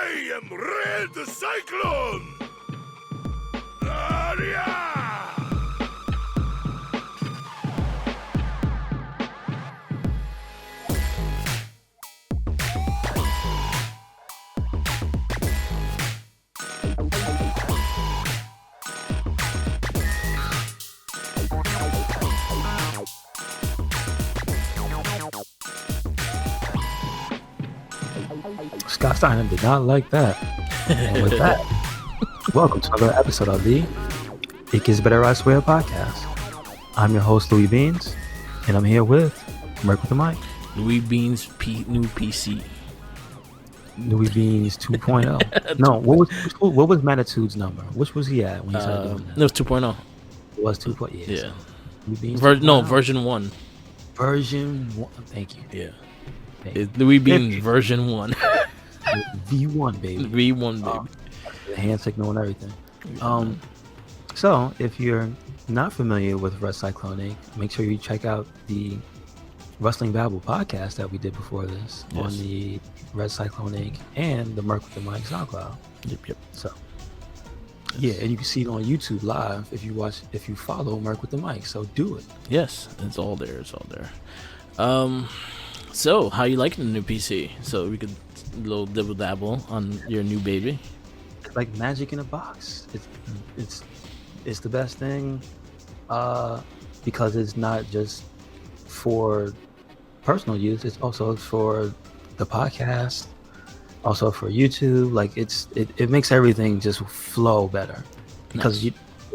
I am RedCyclone! Aria! Scott Steiner did not like that. And with that, welcome to another episode of the It Gets Better I Swear podcast. I'm your host, Louis Beans, and I'm here with Merc with the mic. Louis Beans new PC. Louis Beans 2.0. No, what was Magnitude's number? Which was he at when he started doing that? It was 2.0. It was 2.0. Yeah. Louis Beans version 1. Version 1. Thank you. Yeah. Thank you. It's Louis Beans version 1. V1, baby. V1, baby. The hand signal and everything. So if you're not familiar with RedCycloneInc, make sure you check out the Wrestling Babble podcast that we did before this on the RedCycloneInc and the Merc with the Mic SoundCloud. Yep. So yeah, and you can see it on YouTube live if you follow Merc with the Mic. So do it. Yes, it's all there. So how you liking the new PC? So we could little dibble dabble on your new baby. It's like magic in a box. It's the best thing because it's not just for personal use. It's also for the podcast, also for YouTube. Like it makes everything just flow better because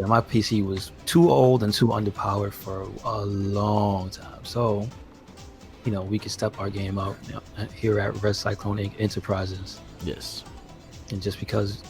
my PC was too old and too underpowered for a long time. So we can step our game up here at RedCycloneInc Enterprises. Yes. And just because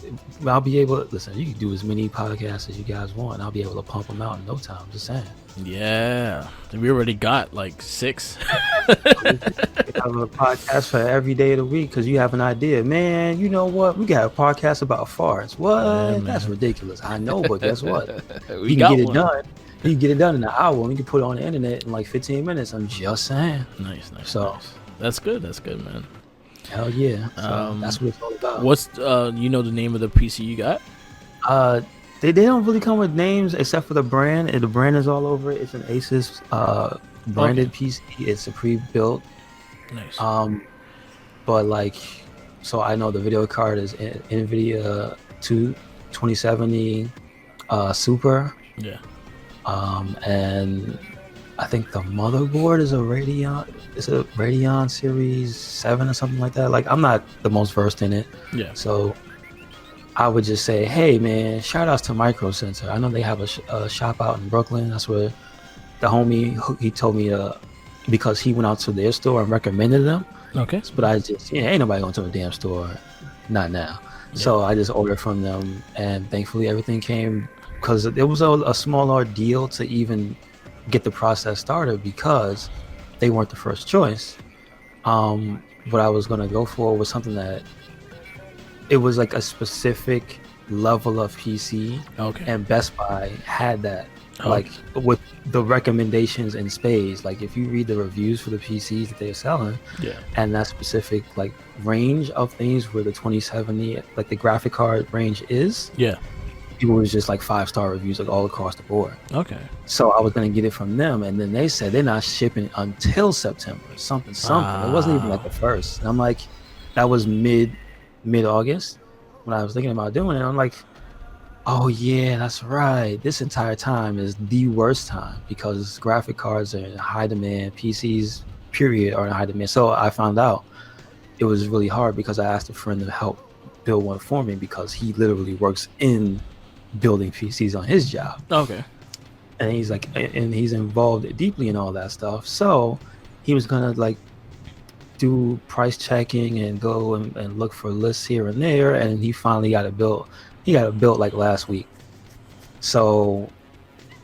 I'll be able to listen, you can do as many podcasts as you guys want. I'll be able to pump them out in no time. Just saying. Yeah. We already got like 6. We have a podcast for every day of the week because you have an idea. Man, you know what? We got a podcast about farts. What? Yeah, that's ridiculous. I know, but guess what? You can get it done. You can get it done in an hour and you can put it on the internet in like 15 minutes. I'm just saying. Nice. So That's good, man. Hell yeah. So that's what it's all about. What's the name of the PC you got? They don't really come with names except for the brand. And the brand is all over it. It's an Asus branded PC. It's a pre-built. Nice. But so I know the video card is NVIDIA 2070 Super. Yeah. And I think the motherboard is a Radeon Series 7 or something like that. Like, I'm not the most versed in it. Yeah. So I would just say, hey man, shout outs to Micro Center. I know they have a shop out in Brooklyn. That's where the homie, he told me because he went out to their store and recommended them. Okay. But I just, ain't nobody going to a damn store. Not now. Yeah. So I just ordered from them and thankfully everything came because it was a small ordeal to even get the process started because they weren't the first choice. What I was going to go for was something that it was like a specific level of PC. Okay. And Best Buy had that. Like with the recommendations in spades, like if you read the reviews for the PCs that they're selling, and that specific like range of things where the 2070 like the graphic card range is, it was just like 5-star reviews like all across the board. Okay. So I was gonna get it from them, and then they said they're not shipping until September. Something. It wasn't even like the first. And I'm like, that was mid-August when I was thinking about doing it. I'm like, oh yeah, that's right. This entire time is the worst time because graphic cards are in high demand. PCs, period, are in high demand. So I found out it was really hard because I asked a friend to help build one for me because he literally works in building PCs on his job. Okay. And he's like, and he's involved deeply in all that stuff. So he was gonna like do price checking and go and look for lists here and there. And he finally got it built. He got it built like last week. So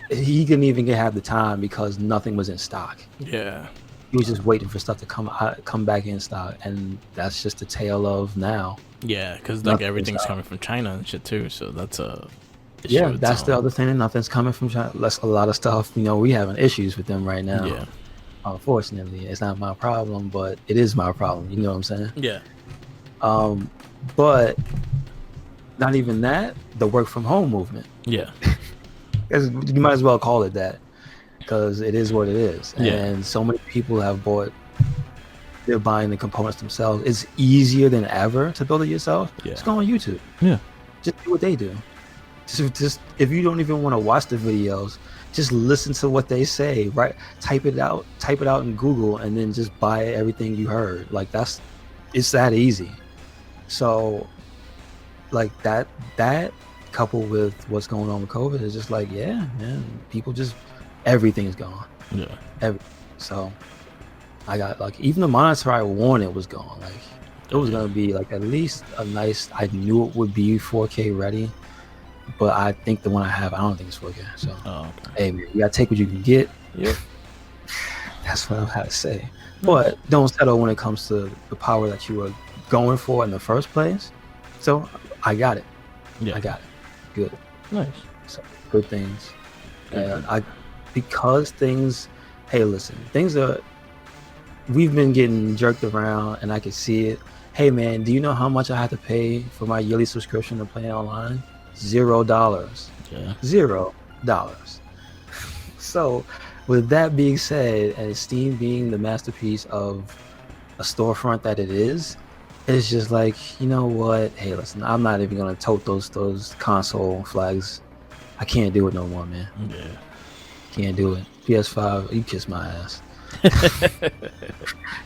he didn't even have the time because nothing was in stock. Yeah. He was just waiting for stuff to come back in stock. And that's just the tale of now. Yeah, because like everything's coming from China and shit too. So that's a Yeah, that's the other thing. And nothing's coming from China. That's a lot of stuff. You know, we having issues with them right now. Yeah. Unfortunately, it's not my problem, but it is my problem. You know what I'm saying? Yeah. But not even that, the work from home movement. Yeah. You might as well call it that, because it is what it is. Yeah. And so many people have they're buying the components themselves. It's easier than ever to build it yourself. Yeah. Just go on YouTube. Yeah. Just do what they do. Just if you don't even want to watch the videos, just listen to what they say, right? Type it out in Google, and then just buy everything you heard. Like it's that easy. So like that coupled with what's going on with COVID is just like, yeah, man, people just, everything's gone. Yeah. So I got like, even the monitor I wanted was gone. Like it was gonna be like at least a nice, I knew it would be 4K ready, but I think the one I have, I don't think it's 4K. So hey man, you gotta take what you can get. Yep. That's what I have to say. But don't settle when it comes to the power that you were going for in the first place. So I got it. Yeah. I got it. Good. Nice. So good things. And because things, hey, listen, things are, we've been getting jerked around, and I can see it. Hey man, do you know how much I have to pay for my yearly subscription to play online? $0. Yeah. $0. So with that being said, and Steam being the masterpiece of a storefront that it is, it's just like, you know what? Hey, listen, I'm not even gonna tote those console flags. I can't do it no more, man. Yeah. Can't do it. PS5, you kiss my ass.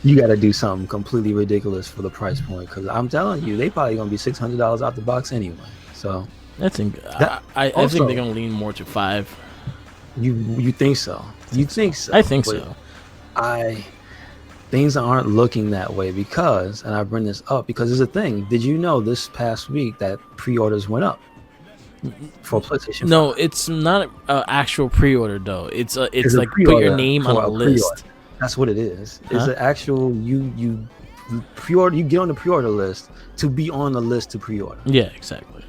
You got to do something completely ridiculous for the price point, because I'm telling you, they probably gonna be $600 out the box anyway. So I think I think they're gonna lean more to 5. You think so? You think so? I think so. Things aren't looking that way because, and I bring this up because there's a thing. Did you know this past week that pre-orders went up for PlayStation 5? No, it's not an actual pre-order though. It's like put your name on a list. Pre-order. That's what it is. It's an actual you pre-order. You get on the pre-order list to be on the list to pre-order. Yeah, exactly.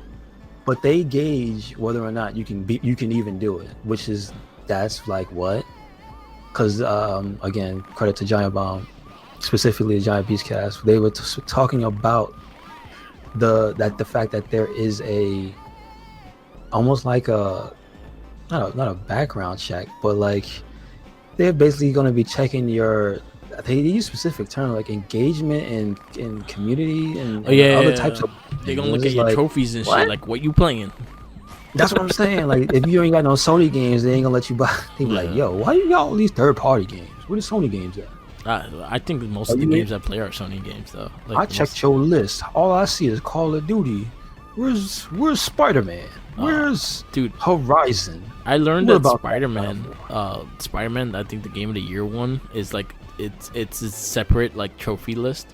But they gauge whether or not you can even do it, that's like what? Because again, credit to Giant Bomb, specifically the Giant Beast Cast. They were talking about the fact that there is a almost like a not a background check, but like they're basically going to be checking your, they use specific term like engagement and community and other types of. They're gonna look at your trophies and shit, like what you playing. That's what I'm saying. Like if you ain't got no Sony games, they ain't gonna let you buy. They be like, yo, why you got all these third-party games? Where the Sony games at? I think most of the games I play are Sony games though. Like I checked your list. All I see is Call of Duty. Where's Spider-Man? Where's Horizon? I learned that Spider-Man, I think the Game of the Year one is like it's a separate like trophy list.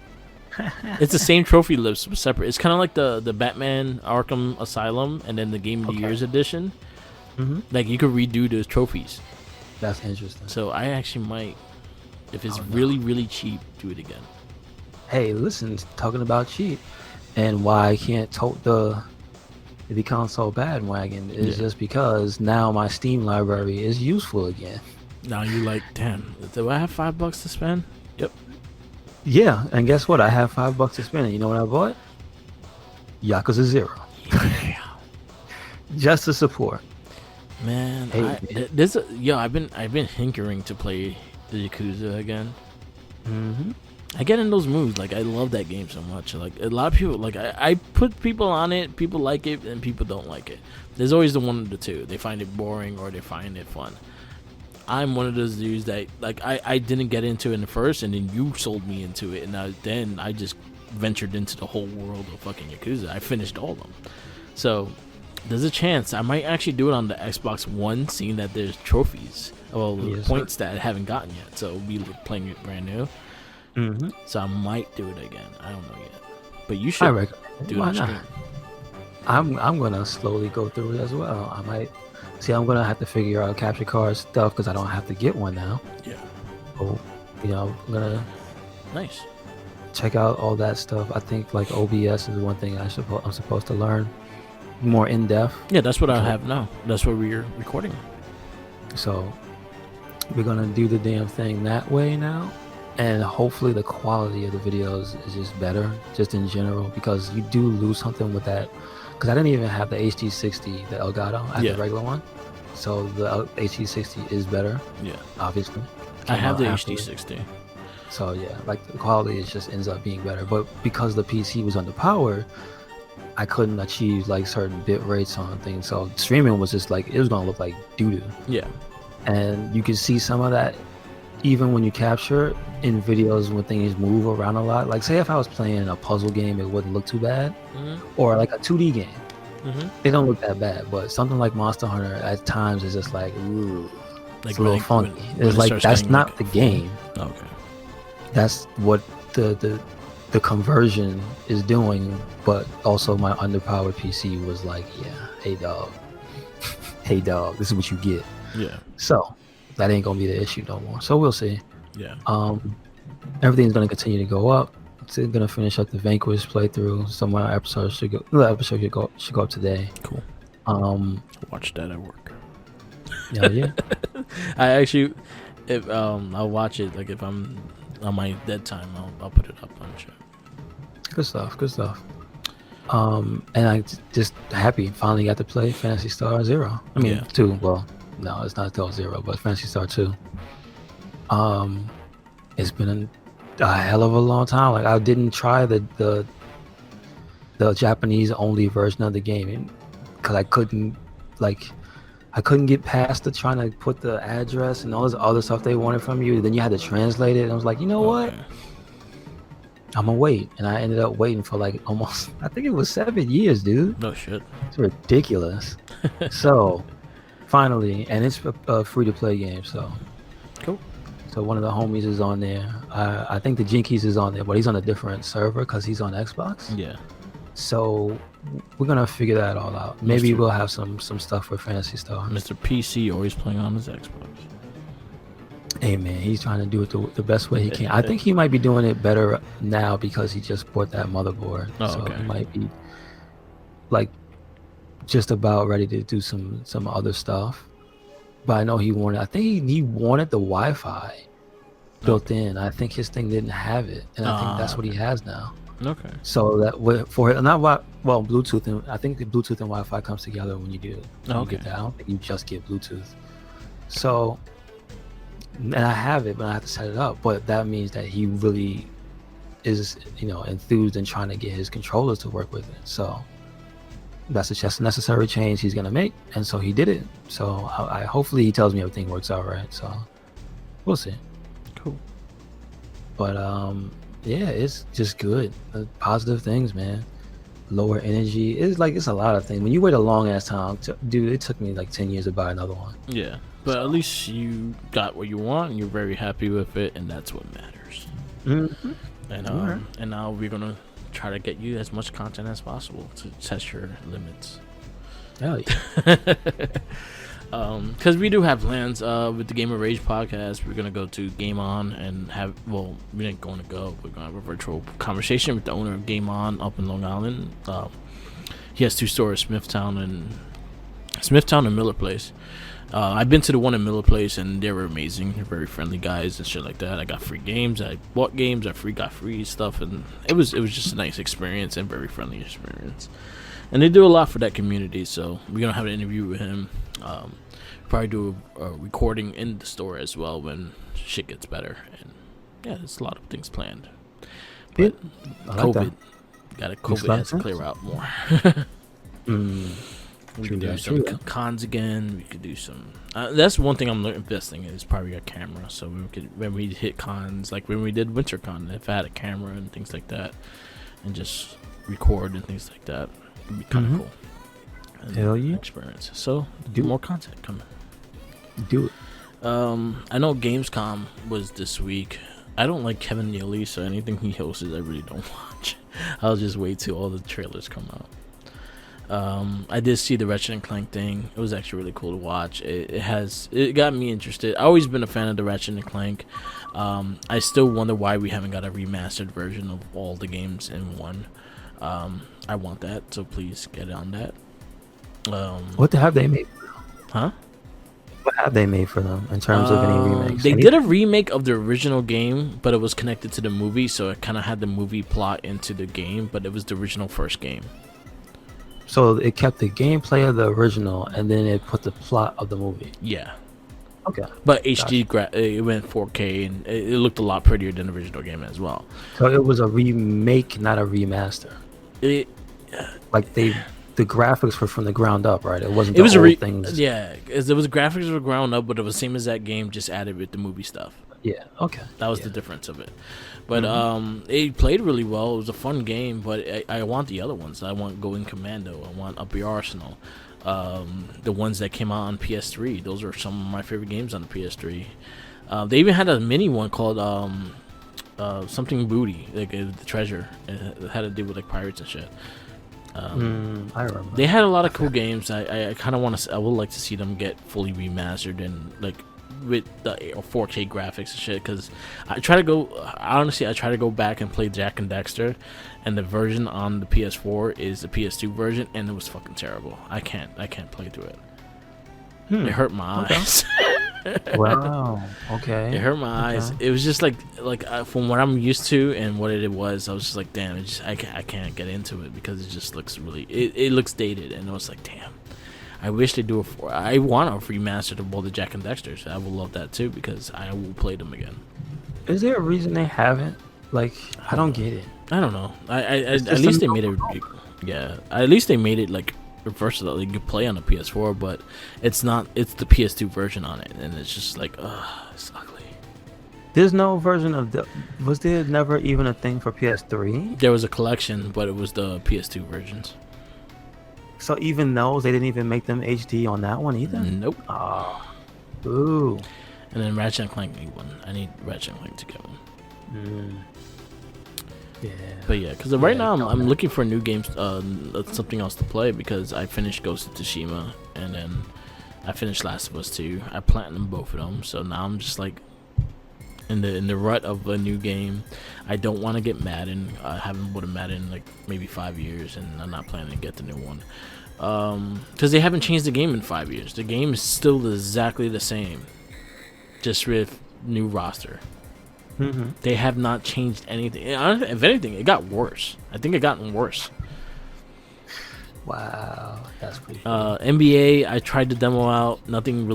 It's the same trophy list, but separate. It's kind of like the Batman Arkham Asylum and then the Game of the Year's edition. Mm-hmm. Like you could redo those trophies. That's interesting. So I actually might, if it's really cheap, do it again. Hey, listen, talking about cheap and why I can't tote the console bandwagon is just because now my Steam library is useful again. Now you're like, damn, do I have $5 to spend? Yep. Yeah, and guess what? I have $5 to spend. And you know what I bought? Yakuza 0. Yeah. Just to support. Man, I've been hankering to play the Yakuza again. Mm-hmm. I get in those moods. Like I love that game so much. Like a lot of people, like I put people on it. People like it and people don't like it. There's always the one of the two. They find it boring or they find it fun. I'm one of those dudes that like I didn't get into it in the first, and then you sold me into it, and then I just ventured into the whole world of fucking Yakuza. I finished all of them. So there's a chance I might actually do it on the Xbox One, seeing that there's trophies, points that I haven't gotten yet. So we'll be playing it brand new. Mm-hmm. So I might do it again. I don't know yet, but you should do it on stream. I'm gonna slowly go through it as well. I might see. I'm gonna have to figure out capture card stuff because I don't have to get one now. Yeah. So, I'm gonna check out all that stuff. I think like OBS is one thing I'm supposed to learn more in depth. Yeah, that's what I have now. That's what we're recording. So we're gonna do the damn thing that way now. and hopefully the quality of the videos is just better, just in general, because you do lose something with that. Because I didn't even have the HD60, the Elgato. I had the regular one, so the HD60 is better. Yeah, obviously. I have the HD60. So yeah, like the quality is just ends up being better. But because the PC was underpowered, I couldn't achieve like certain bit rates on things. So streaming was just like, it was gonna look like doo doo. Yeah, and you can see some of that even when you capture in videos when things move around a lot. Like say if I was playing a puzzle game, it wouldn't look too bad, or like a 2D game, they don't look that bad. But something like Monster Hunter at times is just like, ooh, like it's a little funky. It's like that's not the game. Okay, that's what the conversion is doing. But also my underpowered PC was like, yeah, hey dog, hey dog, this is what you get. Yeah. So that ain't gonna be the issue no more. So we'll see. Yeah. Everything's gonna continue to go up. It's gonna finish up the Vanquish playthrough. Some of our episodes should go. The episode should go up today. Cool. Watch that at work. Yeah. I actually, if I'll watch it. Like if I'm on my dead time, I'll put it up on the show. Good stuff. And I just happy finally got to play Phantasy Star Zero. I mean 2. Well, no, it's not still 0, but Phantasy Star 2. It's been a hell of a long time. Like I didn't try the Japanese only version of the game because I couldn't get past trying to put the address and all this other stuff they wanted from you. Then you had to translate it, and I was like, you know what? I'm gonna wait, and I ended up waiting for like almost, I think it was 7 years, dude. No shit. It's ridiculous. So finally, and it's a free to play game, so cool. So one of the homies is on there. I think the Jinkies is on there, but he's on a different server because he's on Xbox. Yeah. So we're gonna figure that all out. Maybe we'll have some stuff for Phantasy Star. Mr. PC always playing on his Xbox. Hey man, he's trying to do it the best way he can. I think he might be doing it better now because he just bought that motherboard. So he might be like just about ready to do some other stuff. But I know he wanted. I think he wanted the Wi-Fi built in. I think his thing didn't have it, and I think that's what he has now. Okay. So that for Bluetooth, and I think the Bluetooth and Wi-Fi comes together when you do. You get that. I don't think you just get Bluetooth. So. And I have it, but I have to set it up. But that means that he really is, enthused in trying to get his controllers to work with it. So that's just a necessary change he's gonna make, and so he did it. So I hopefully he tells me everything works out right. So we'll see. Cool. But yeah, it's just good. Positive things, man. Lower energy. It's a lot of things. When you wait a long ass time, dude, it took me like 10 years to buy another one. Yeah. But at least you got what you want, and you're very happy with it, and that's what matters. Mm-hmm. And now we're gonna try to get you as much content as possible to test your limits. Hell yeah. Because we do have plans with the Game of Rage podcast. We're gonna go to Game On and we ain't going to go. We're gonna have a virtual conversation with the owner of Game On up in Long Island. He has 2 stores, Smithtown and Miller Place. I've been to the one in Miller Place, and they were amazing. They're very friendly guys and shit like that. I got free games. I bought games. I got free stuff, and it was just a nice experience and very friendly experience. And they do a lot for that community, so we're gonna have an interview with him. Probably do a recording in the store as well when shit gets better. And yeah, there's a lot of things planned. But COVID has to clear out more. We can do some cons again. We could do some. That's one thing I'm investing in is probably a camera. So when we hit cons, like when we did WinterCon, if I had a camera and things like that, and just record and things like that, it'd be kind of cool. And hell yeah! Experience. So do more content coming. Do it. I know Gamescom was this week. I don't like Kevin Neely, so anything he hosts, I really don't watch. I'll just wait till all the trailers come out. I did see the Ratchet & Clank thing. It was actually really cool to watch. It got me interested. I've always been a fan of the Ratchet & Clank. I still wonder why we haven't got a remastered version of all the games in one. I want that, so please get on that. What the have they made? Huh? What have they made for them in terms of any remakes? They did a remake of the original game, but it was connected to the movie, so it kind of had the movie plot into the game, but it was the original first game. So it kept the gameplay of the original, and then it put the plot of the movie. Yeah. Okay. But HD, it went 4K, and it looked a lot prettier than the original game as well. So it was a remake, not a remaster. It, Like the graphics were from the ground up, right? It wasn't. It was old things. Yeah, there was graphics were ground up, but it was same as that game, just added with the movie stuff. Yeah. Okay. That was the difference of it. But it played really well. It was a fun game, but I want the other ones. I want Going Commando. I want Up Your Arsenal. The ones that came out on PS3. Those are some of my favorite games on the PS3. They even had a mini one called something Booty, like the treasure. It had to do with like pirates and shit. I remember. They had a lot of cool games. I kind of want to. I would like to see them get fully remastered and like with the 4K graphics and shit. Because I try to go back and play Jack and Dexter, and the version on the PS4 is the PS2 version, and it was fucking terrible. I can't play through it. It hurt my eyes. Wow. Okay. It hurt my eyes. It was just like from what I'm used to and what it was, I was just like, damn, I can't get into it because it just looks really, it looks dated, and I was like, damn, I wish they do I want a remaster of both the Jack and Dexters. I would love that too because I will play them again. Is there a reason they haven't? Like, I don't get it. I don't know. At least they made it. Yeah, at least they made it like versatile. You could play on the PS4, but it's not. It's the PS2 version on it, and it's just like, it's ugly. There's no version of the. Was there never even a thing for PS3? There was a collection, but it was the PS2 versions. So even those, they didn't even make them HD on that one either. Nope. Oh, ooh. And then Ratchet and Clank need one. I need Ratchet and Clank to get one. Yeah. But yeah, because right now I'm looking for new games, something else to play because I finished Ghost of Tsushima and then I finished Last of Us 2. I platinumed both of them, so now I'm just like in the rut of a new game. I don't want to get Madden. I haven't bought a Madden in like maybe 5 years, and I'm not planning to get the new one because they haven't changed the game in 5 years. The game is still exactly the same, just with new roster. They have not changed anything. If anything, it got worse. I think it gotten worse. Wow, that's pretty cool. NBA, I tried to demo out. Nothing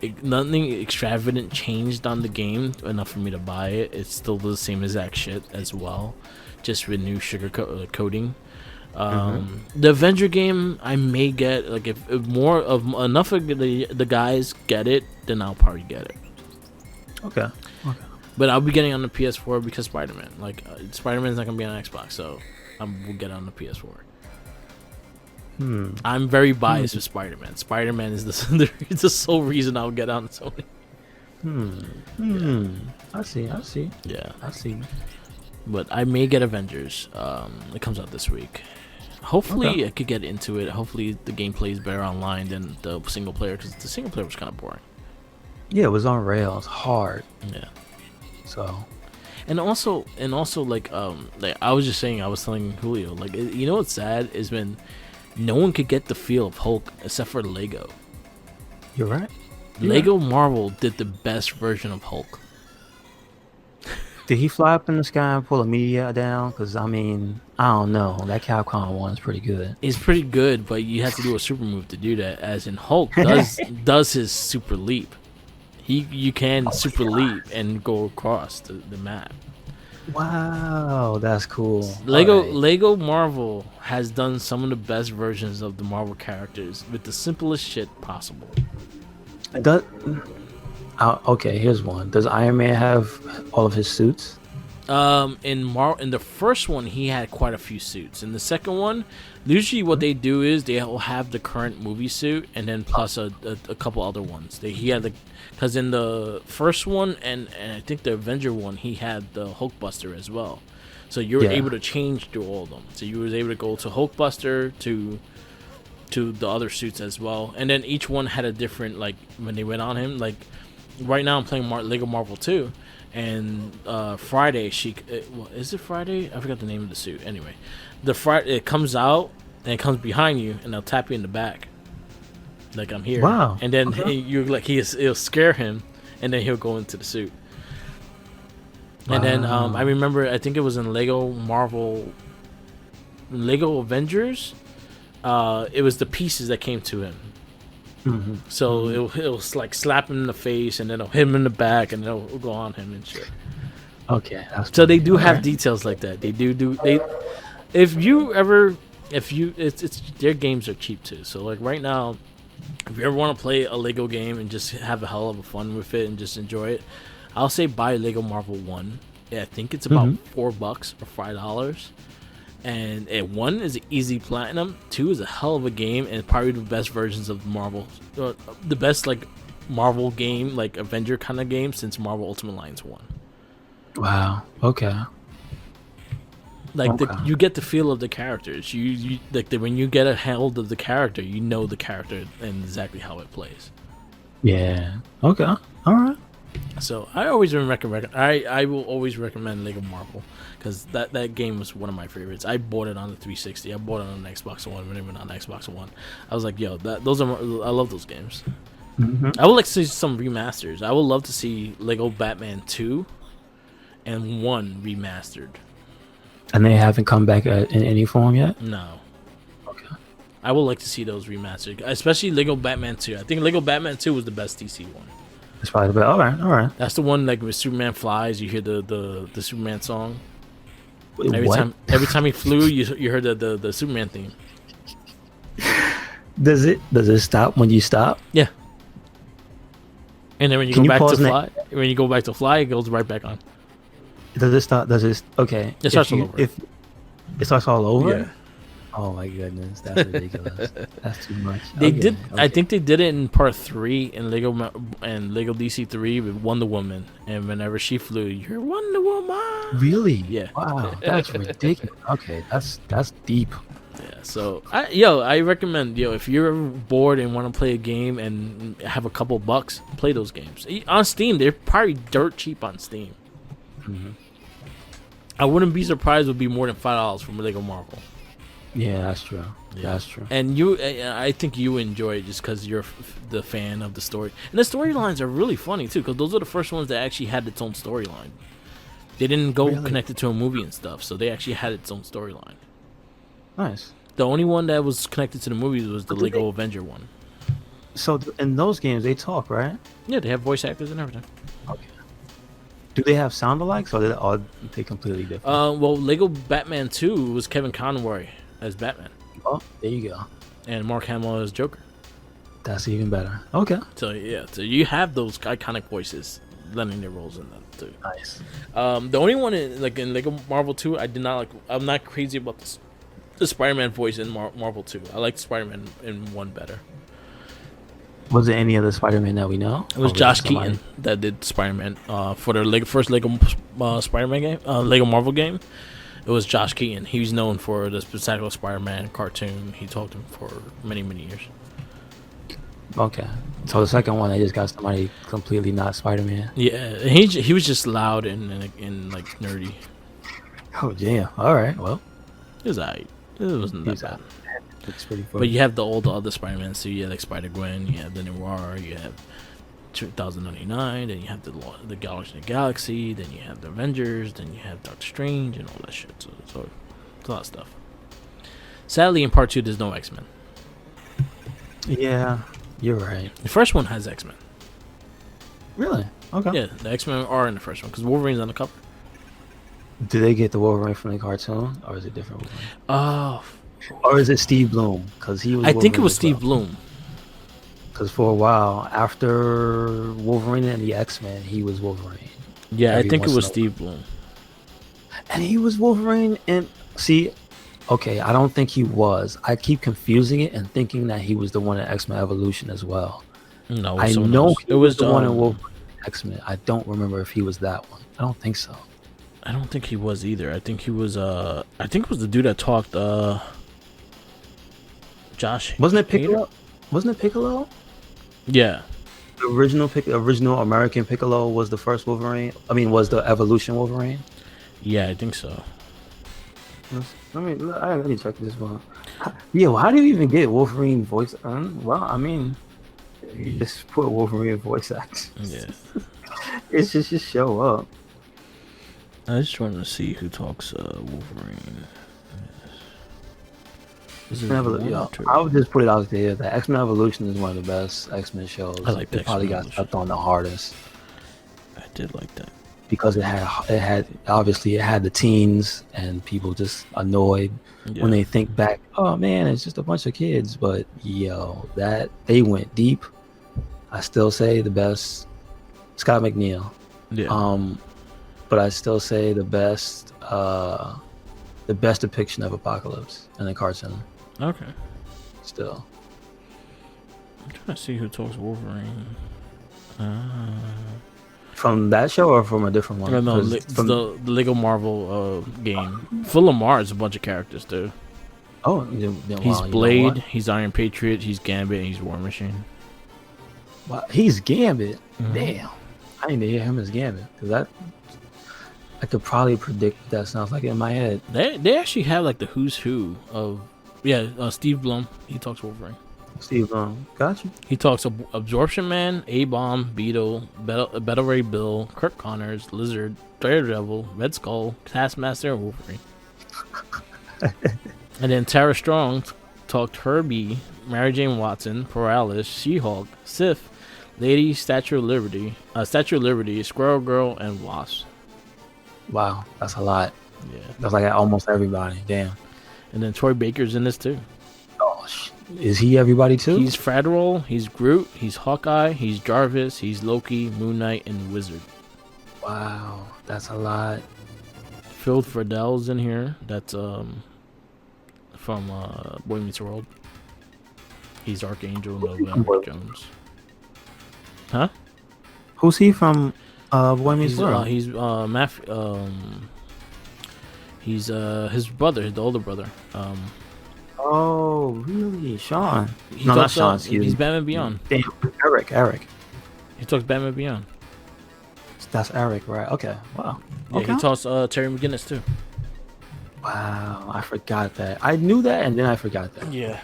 extravagant changed on the game enough for me to buy it. It's still the same exact shit as well, just with new sugar coating. The Avenger game, I may get like if more of enough of the guys get it, then I'll probably get it. Okay. But I'll be getting on the PS4 because Spider-Man. Like, Spider-Man's not going to be on Xbox, so we'll get it on the PS4. I'm very biased with Spider-Man. Spider-Man is the sole reason I'll get on Sony. I see. Yeah. I see. But I may get Avengers. It comes out this week. Hopefully I could get into it. Hopefully the gameplay is better online than the single player, because the single player was kind of boring. Yeah, it was on rails, hard. Yeah. So, and also like I was just saying, I was telling Julio, like, you know what's sad is when no one could get the feel of Hulk except for Lego. You're right. Lego Marvel did the best version of Hulk. Did he fly up in the sky and pull a meteor down? Because I mean, I don't know. That Capcom one's pretty good. It's pretty good, but you have to do a super move to do that. As in Hulk does his super leap. You can super leap and go across the map. Wow, that's cool. Lego Marvel has done some of the best versions of the Marvel characters with the simplest shit possible. Okay, here's one. Does Iron Man have all of his suits? In the first one, he had quite a few suits. In the second one, usually what they do is they'll have the current movie suit and then plus a couple other ones. He had because in the first one and I think the Avenger one, he had the Hulkbuster as well. So you were able to change through all of them. So you was able to go to Hulkbuster to the other suits as well, and then each one had a different, like, when they went on him. Like right now, I'm playing Lego Marvel 2. And Friday, is it Friday? I forgot the name of the suit. Anyway, it comes out and it comes behind you, and they'll tap you in the back. like I'm here. Wow. And then Okay. it'll scare him, and then he'll go into the suit. And then Wow. I remember, I think it was in Lego Avengers. It was the pieces that came to him. Mhm. So it'll like slap him in the face, and then it'll hit him in the back, and it'll go on him and shit. Okay. That's So they do have Alright. details like that. They do they. It's their games are cheap too. So like right now, if you ever want to play a Lego game and just have a hell of a fun with it and just enjoy it, I'll say buy Lego Marvel 1. Yeah, I think it's about $4 or $5. And 1 is an easy platinum. 2 is a hell of a game and probably the best versions of Marvel, the best like Marvel game, like Avenger kind of game since Marvel Ultimate Alliance 1. Wow. Okay. Like Okay. you get the feel of the characters. You like when you get a hold of the character, you know the character and exactly how it plays. Yeah. Okay. All right. So I always recommend. I will always recommend Lego Marvel because that game was one of my favorites. I bought it on the 360. I bought it on the Xbox One when it went on Xbox One. I was like, yo, those are I love those games. Mm-hmm. I would like to see some remasters. I would love to see Lego Batman 2 and 1 remastered. And they haven't come back in any form yet. No. Okay. I would like to see those remastered, especially Lego Batman 2. I think Lego Batman 2 was the best DC one. It's probably the best. All right. All right. That's the one like when Superman flies, you hear the Superman song. Wait, Every what? time he flew, you heard the Superman theme. Does it stop when you stop? Yeah. And then when you Can go you back to pause fly, it goes right back on. Does it stop? Does it? Okay. It starts all over. If it starts all over. Yeah. Oh my goodness, that's ridiculous. That's too much. They Okay, did. okay. I think they did it in part 3 in Lego DC 3 with Wonder Woman, and whenever she flew, you're Wonder Woman. Really? Yeah. Wow, that's ridiculous. Okay, that's deep. Yeah. So I recommend if you're ever bored and want to play a game and have a couple bucks, play those games on Steam. They're probably dirt cheap on Steam. Mhm. I wouldn't be surprised. It would be more than $5 from Lego Marvel. Yeah, that's true. Yeah. That's true. And I think you enjoy it just because you're the fan of the story. And the storylines are really funny too, because those are the first ones that actually had its own storyline. They didn't go Really? connected to a movie and stuff, so they actually had its own storyline. Nice. The only one that was connected to the movies was the But did Lego Avenger one. So in those games, they talk, right? Yeah, they have voice actors and everything. Okay. Do they have sound alikes, or are they completely different? Well, Lego Batman 2 was Kevin Conroy as Batman, Oh, there you go. and Mark Hamill as Joker. That's even better. Okay. So yeah, so you have those iconic voices lending their roles in them too. Nice. The only one in Lego Marvel 2, I did not like. I'm not crazy about the Spider-Man voice in Marvel 2. I like Spider-Man in 1 better. Was there any other Spider-Man that we know? It was Or Josh somebody- Keaton that did Spider-Man for their first Lego Spider-Man game, Lego Marvel game. It was Josh Keaton. He's known for the Spectacular Spider-Man cartoon. He talked him for many years. Okay. So the second one, they just got somebody completely not Spider-Man. Yeah, he was just loud and like nerdy. Oh, damn. All right. Well, It was alright. It wasn't that he's bad. out. It's pretty funny. But you have all the other Spider-Man. So you have like Spider-Gwen, you have the Noir, you have 2099, then you have the Galaxy in the Galaxy, then you have the Avengers, then you have Doctor Strange and all that shit. So it's a lot of stuff. Sadly, in part 2, there's no X-Men. Yeah, you're right. The first one has X-Men. Really? Okay. Yeah, the X-Men are in the first one because Wolverine's on the cover. Do they get the Wolverine from the cartoon, or is it different Wolverine? Oh, Or is it Steve Bloom? Because he was. I think it Wolverine was as Steve well. Bloom. Because for a while, after Wolverine and the X-Men, he was Wolverine. Yeah, Every I think it once was in a Steve Bloom. And he was Wolverine. And see, okay, I don't think he was. I keep confusing it and thinking that he was the one in X-Men Evolution as well. No, I someone know else. he was the one in Wolverine X-Men. I don't remember if he was that one. I don't think so. I don't think he was either. I think he was. I think it was the dude that talked. Josh. Wasn't it Hader? Piccolo? Wasn't it Piccolo? Yeah. The original American Piccolo was the first Wolverine. I mean, was the Evolution Wolverine? Yeah, I think so. I need to check this one. Yeah, well, how do you even get Wolverine voice? Well, I mean, you just put Wolverine voice act. Yeah. It's just show up. I was trying to see who talks Wolverine. This is I would just put it out there that X-Men Evolution is one of the best X-Men shows. I like it probably got stepped on the hardest. I did like that. Because it had obviously it had the teens and people just annoyed when they think back. Oh man, it's just a bunch of kids. But that they went deep. I still say the best Scott McNeil. Yeah. But I still say the best depiction of Apocalypse in the cartoon. Okay. Still. I'm trying to see who talks Wolverine. From that show or from a different one? No, the Lego Marvel game. Full of Mars, a bunch of characters, dude. Oh, he's Blade, he's Iron Patriot, he's Gambit, and he's War Machine. Wow, he's Gambit. Mm-hmm. Damn, I need to hear him as Gambit because I could probably predict what that sounds like in my head. They actually have like the who's who of Steve Blum. He talks Wolverine. Steve Blum, gotcha. He talks Absorption Man, A-Bomb, Beetle, Battle Ray Bill, Kirk Connors, Lizard, Daredevil, Red Skull, Taskmaster, and Wolverine. And then Tara Strong talked Herbie, Mary Jane Watson, Paralis, She-Hulk, Sif, Lady, Statue of Liberty, Squirrel Girl, and Wasp. Wow, that's a lot. Yeah, that's like almost everybody. Damn. And then Troy Baker's in this too. Oh, is he everybody too? He's Federal, he's Groot, he's Hawkeye, he's Jarvis, he's Loki, Moon Knight, and Wizard. Wow, that's a lot. Phil Friedell's in here. That's from Boy Meets World. He's Archangel November Jones. Huh? Who's he from? Boy Meets World. He's he's his brother, the older brother. Oh, really? Sean? No, not Sean. He's Batman Beyond. Damn, Eric. He talks Batman Beyond. That's Eric, right? Okay. Wow. Yeah, okay. He talks Terry McGinnis too. Wow, I forgot that. I knew that, and then I forgot that. Yeah.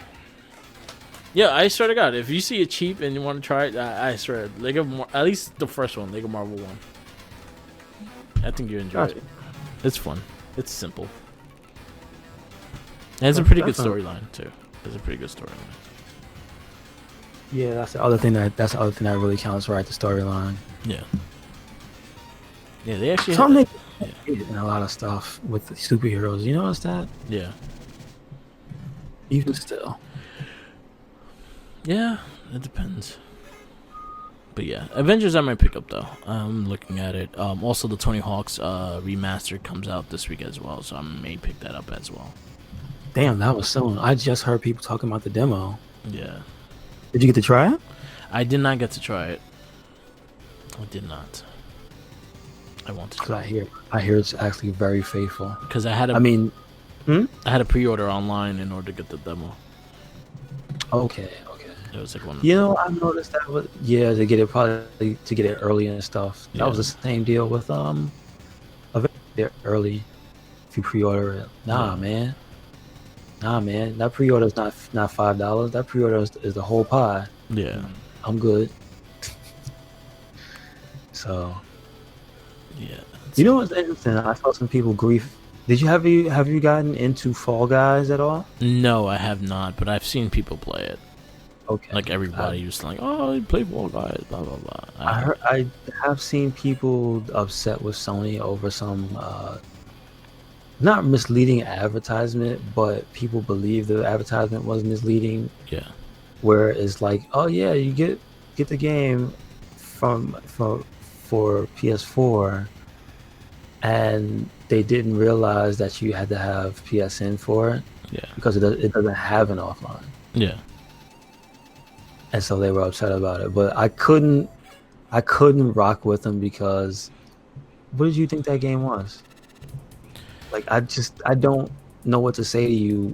Yeah, I swear to God, if you see it cheap and you want to try it, I swear, at least the first one, Lego Marvel 1. I think you enjoy it. It's fun. It's simple. And it's a pretty good storyline too. It's a pretty good storyline. Yeah, that's the other thing that really counts, right? The storyline. Yeah. Yeah, they actually in a lot of stuff with the superheroes. You notice that? Yeah. Even still. Yeah, it depends. But yeah, Avengers I might pick up though. I'm looking at it. Also, the Tony Hawk's remastered comes out this week as well, so I may pick that up as well. Damn, that was soon. I just heard people talking about the demo. Yeah. Did you get to try it? I did not get to try it. I did not. I want to try. I hear it's actually very faithful. Because I had a pre-order online in order to get the demo. Okay. It was like one. I noticed that. To get it early and stuff. That was the same deal with early. If you pre-order it, man. That pre-order is not $5. That pre-order is the whole pie. Yeah, I'm good. So. Yeah. You know what's interesting? I saw some people grief. Have you gotten into Fall Guys at all? No, I have not, but I've seen people play it. Okay. Like everybody was like, "Oh, you play Fall Guys," blah blah blah. I have seen people upset with Sony over some not misleading advertisement, but people believe the advertisement was misleading. Yeah. Where it's like, oh yeah, you get the game for PS4, and they didn't realize that you had to have PSN for it. Yeah. Because it doesn't have an offline. Yeah. And so they were upset about it, but I couldn't rock with them because what did you think that game was? Like I don't know what to say to you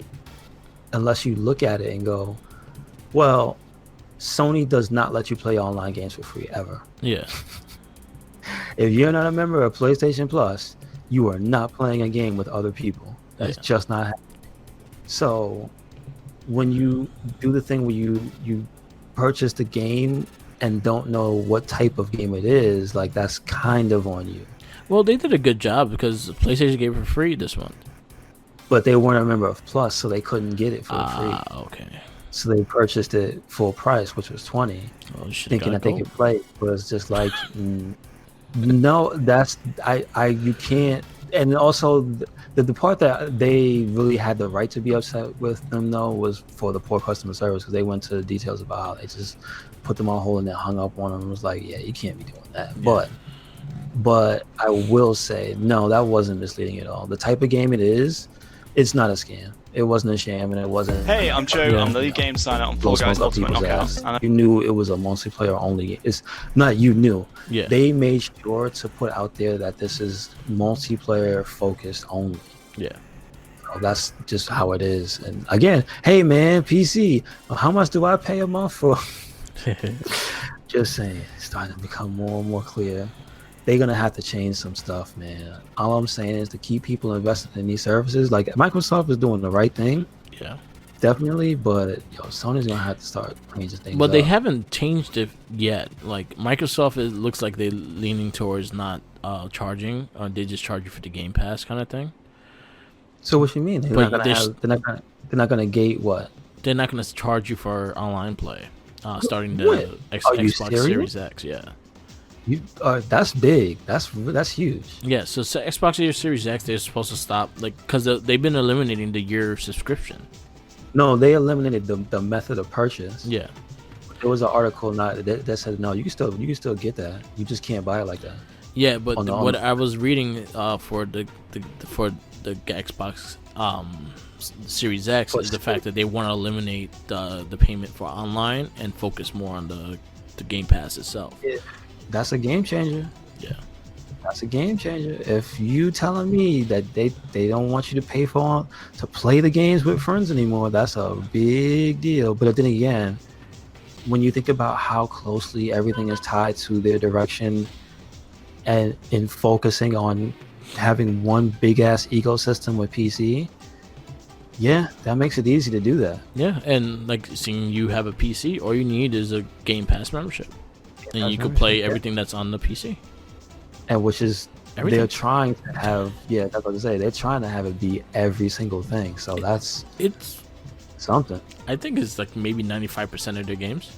unless you look at it and go, well, Sony does not let you play online games for free ever. Yeah. If you're not a member of PlayStation Plus, you are not playing a game with other people. That's just not happening. So when you do the thing where you purchase the game and don't know what type of game it is, like that's kind of on you. Well, they did a good job because PlayStation gave it for free this month. But they weren't a member of Plus, so they couldn't get it for free. Okay. So they purchased it full price, which was $20, thinking that they could play it. But it's just like, no, that's you can't. And also, the part that they really had the right to be upset with them though was for the poor customer service, because they went to the details about how they just put them on hold and then hung up on them. And was like, yeah, you can't be doing that. Yeah. But I will say, no, that wasn't misleading at all. The type of game it is, it's not a scam. It wasn't a sham, and it wasn't. Hey, I'm Joe. I'm the lead game designer on Fall Guys Ultimate Knockout. You knew it was a multiplayer only game. It's not you knew. Yeah. They made sure to put out there that this is multiplayer focused only. Yeah. So that's just how it is. And again, hey man, PC, how much do I pay a month for? Just saying, it's starting to become more and more clear. They're gonna have to change some stuff, man. All I'm saying is to keep people invested in these services. Like Microsoft is doing the right thing, yeah, definitely. But Sony's gonna have to start changing things. But they haven't changed it yet. Like Microsoft, it looks like they're leaning towards not charging, or they just charge you for the Game Pass kind of thing. So what you mean? They're not gonna gate what? They're not gonna charge you for online play, starting the Xbox Series X. Yeah. That's big. That's huge. Yeah, so Xbox Series X, they're supposed to stop, like, because they've been eliminating the year subscription. No, they eliminated the method of purchase. Yeah, there was an article that said no, you can still get that. You just can't buy it like that. Yeah, but what I was reading for the Xbox Series X is the fact that they want to eliminate the payment for online and focus more on the Game Pass itself. Yeah. That's a game changer. Yeah, that's a game changer. If you telling me that they don't want you to pay to play the games with friends anymore, that's a big deal. But then again, when you think about how closely everything is tied to their direction and in focusing on having one big ass ecosystem with PC, yeah, that makes it easy to do that. Yeah, and like seeing you have a PC, all you need is a Game Pass membership. And you can play everything that's on the PC. And which is, everything. They're trying to have, that's what I was say. They're trying to have it be every single thing. So it's something. I think it's like maybe 95% of their games.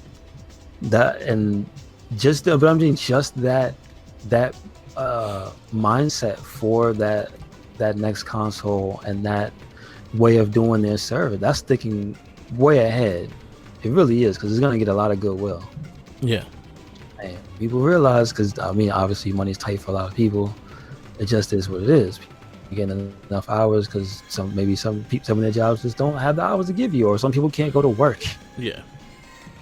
But I mean, just that mindset for that next console and that way of doing their server, that's sticking way ahead. It really is, because it's going to get a lot of goodwill. Yeah. And people realize, because I mean, obviously money's tight for a lot of people. It just is what it is. You get enough hours because some of their jobs just don't have the hours to give you, or some people can't go to work. Yeah.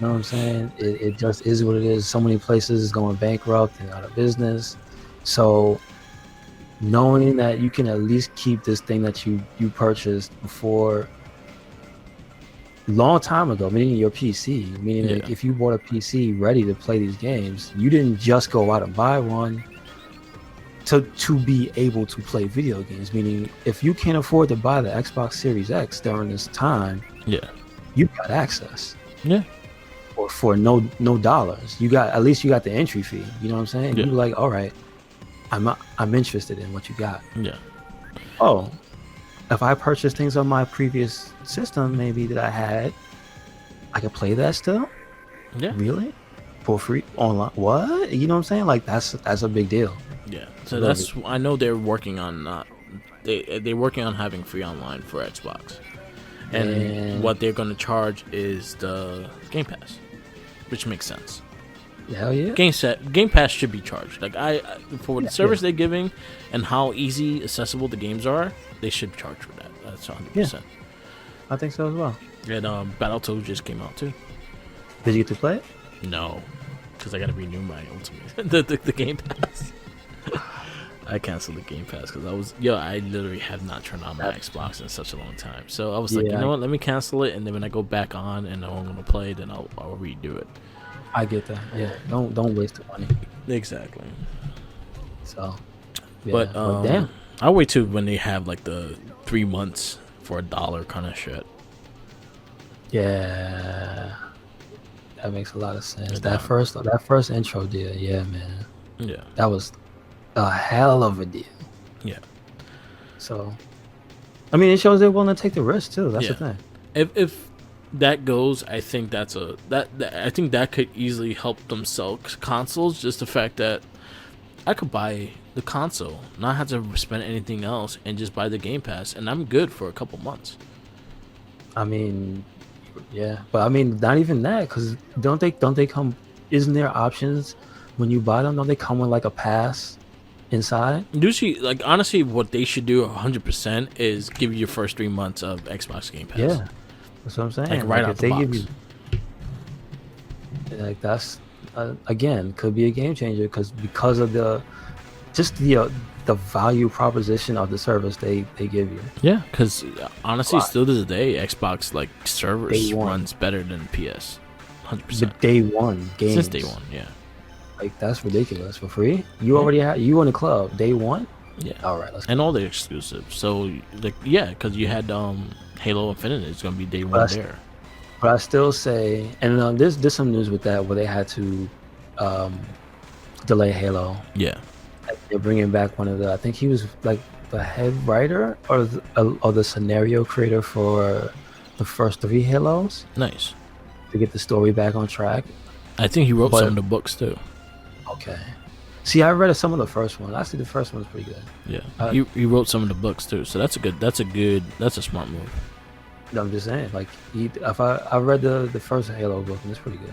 You know what I'm saying? It just is what it is. So many places going bankrupt and out of business. So knowing that you can at least keep this thing that you purchased before, long time ago, meaning your PC, meaning like if you bought a PC ready to play these games, you didn't just go out and buy one to be able to play video games. Meaning, if you can't afford to buy the Xbox Series X during this time, you got access. Yeah. Or for no dollars, at least you got the entry fee. You know what I'm saying? Yeah. You're like, all right, I'm interested in what you got. Yeah. Oh, if I purchased things on my previous system, maybe that I had, I could play that still. Yeah. Really? For free online? What? You know what I'm saying? Like that's a big deal. Yeah. So I know they're working on they're working on having free online for Xbox, and what they're going to charge is the Game Pass, which makes sense. Hell yeah. Game Pass should be charged. Like for the service they're giving and how easy accessible the games are, they should charge for that. That's 100%. Yeah. I think so as well. And Battletoads just came out too. Did you get to play it? No, because I got to renew my Ultimate the Game Pass. I canceled the Game Pass because I literally have not turned on my Xbox in such a long time. So I was like, you know what? Let me cancel it, and then when I go back on and I'm going to play, then I'll redo it. I get that. Yeah, don't waste the money. Exactly. So, but damn, I'll wait till when they have like the 3 months for $1 kind of shit. Yeah, that makes a lot of sense. Yeah. That first intro deal, yeah, man, Yeah. that was a hell of a deal. Yeah. So, I mean, it shows they're willing to take the risk too. That's the Yeah. thing. If that goes, I think I think that could easily help them sell consoles. Just the fact that I could buy the console, not have to spend anything else, and just buy the Game Pass, and I'm good for a couple months. I mean, yeah, but I mean, not even that, because don't they come? Isn't there options when you buy them? Don't they come with like a pass inside? Usually, like honestly, what they should do 100% is give you your first 3 months of Xbox Game Pass. Yeah, that's what I'm saying. Like right out if the they box. give you, like that's again could be a game changer because of the value proposition of the service they give you. Yeah, because honestly, Why? still to this day, Xbox like servers Day one. runs better than PS, The 100%. day one games Since day one, yeah, like that's ridiculous for free. You already have you in the club day one. yeah. All right, let's go. And all the exclusives. So like, yeah, because you had Halo Infinite. It's gonna be day one But there. But I still say, and there's some news with that where they had to delay Halo. Yeah, They're bringing back one of I think he was like the head writer or the scenario creator for the first 3 Halos nice. to get the story back on track. I think he wrote But- some of the books too. Okay. See, I read some of the first one. I see the first one was pretty good. Yeah, he wrote some of the books too. So that's a smart move. No, I'm just saying, like, if I read the first Halo book and it's pretty good.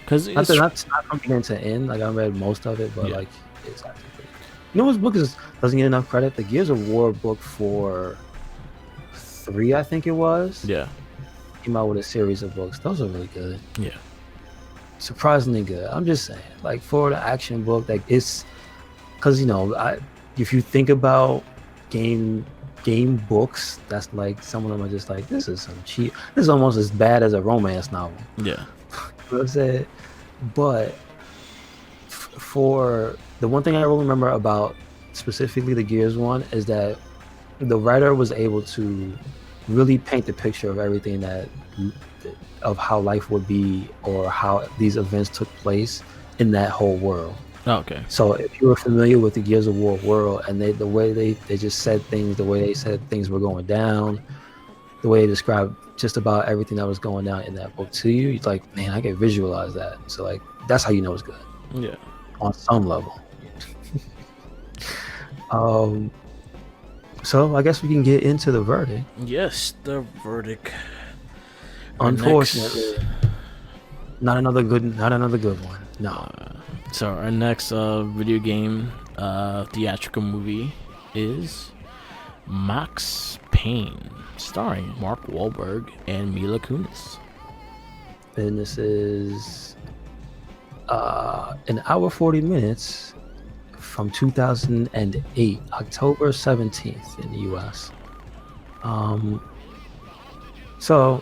Because Not from beginning to end. Like I read most of it, but Yeah. like it's actually pretty good. You know what book doesn't get enough credit? The Gears of War book for 3, I think it was. yeah, Came out with a series of books. Those are really good. yeah, Surprisingly good. I'm just saying, like for the action book, like it's because if you think about game books, that's like some of them are just like this is some cheap. This is almost as bad as a romance novel. yeah, You know what I'm saying? But for the one thing I really remember about specifically the Gears one is that the writer was able to really paint the picture of everything of how life would be or how these events took place in that whole world. Oh, okay. So if you were familiar with the Gears of War world and the way they just said things, the way they said things were going down, the way they described just about everything that was going down in that book to you, it's like, man, I can visualize that. So like that's how you know it's good Yeah. on some level. So I guess we can get into the verdict. Yes, the verdict. Our Unfortunately, next- not another good one. No. So our next video game theatrical movie is Max Payne, starring Mark Wahlberg and Mila Kunis. And this is an hour 40 minutes from 2008, October 17th in the US. So